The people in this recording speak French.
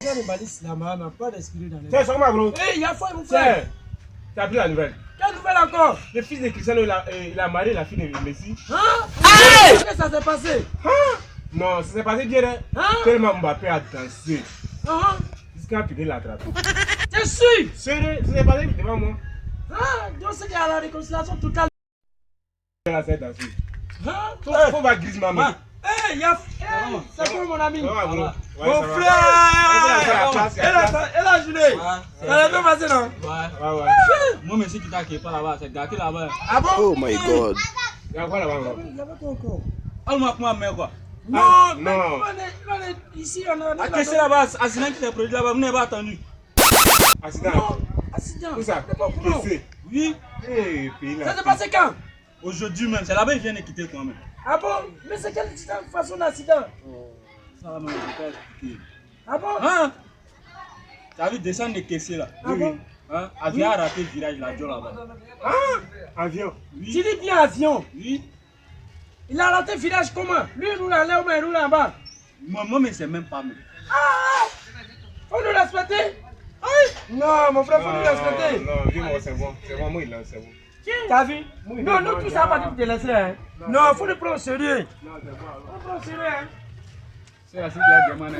quelqu'un de balise là-bas n'a pas d'esprit dans les C'est comment, bro? Eh, il y a foi, mon frère. Tu as pris la nouvelle? Quelle nouvelle encore? Le fils de Cristiano, il a marié la fille de Messi. Hein? Qu'est-ce que ça s'est passé? Hein? Non, ça s'est passé bien. Hein? Tellement Mbappé a dansé. Jusqu'à Jusqu'à l'a attrapé. Je suis. Sérieux, ça s'est passé devant moi. Hein? Donc c'est qu'il y a la réconciliation totale. Elle a fait danser. Hein? Faut voir Griezmann. Eh, il y a... c'est quoi mon ami? Mon frère! Elle a joué. Elle a bien passé, non? Ouais. Moi, monsieur qui t'a qui est pas là-bas, c'est gâté là-bas. Ah bon? Oh my God. Il y a quoi là-bas? Il y avait quoi encore? Allez-moi, mais quoi? Non, non. Ici, on a... À qu'est-ce là-bas? Accident qui s'est produit là-bas, vous n'avez pas attendu. Accident. Non, accident. Où ça? Qu'est-ce? Oui. Eh, pays là. Ça s'est passé quand? Aujourd'hui même, c'est là-bas qu'il vient de quitter quand même. Ah bon? Mais c'est quelle façon d'accident? Ça va, mais je peux expliquer. Ah bon? Hein? Tu as vu descendre de caissier là? Ah bon? Hein? Avion a raté le virage là-bas. Ah, avion. Oui. Tu dis bien avion. Oui. Il a raté le virage comment? Lui, il roule en l'air ou bien il roule en bas? Moi, mais c'est même pas moi. Faut nous respecter? Non, mon frère, faut nous respecter. Non, dis-moi, c'est bon. C'est bon, moi, il lance, c'est bon. T'as vu? Non, nous tous, ça va pas dire de te laisser. Hein. Non, faut le prendre au sérieux. Non, c'est bon. Faut le prendre au sérieux. Hein. C'est la suite de la demande.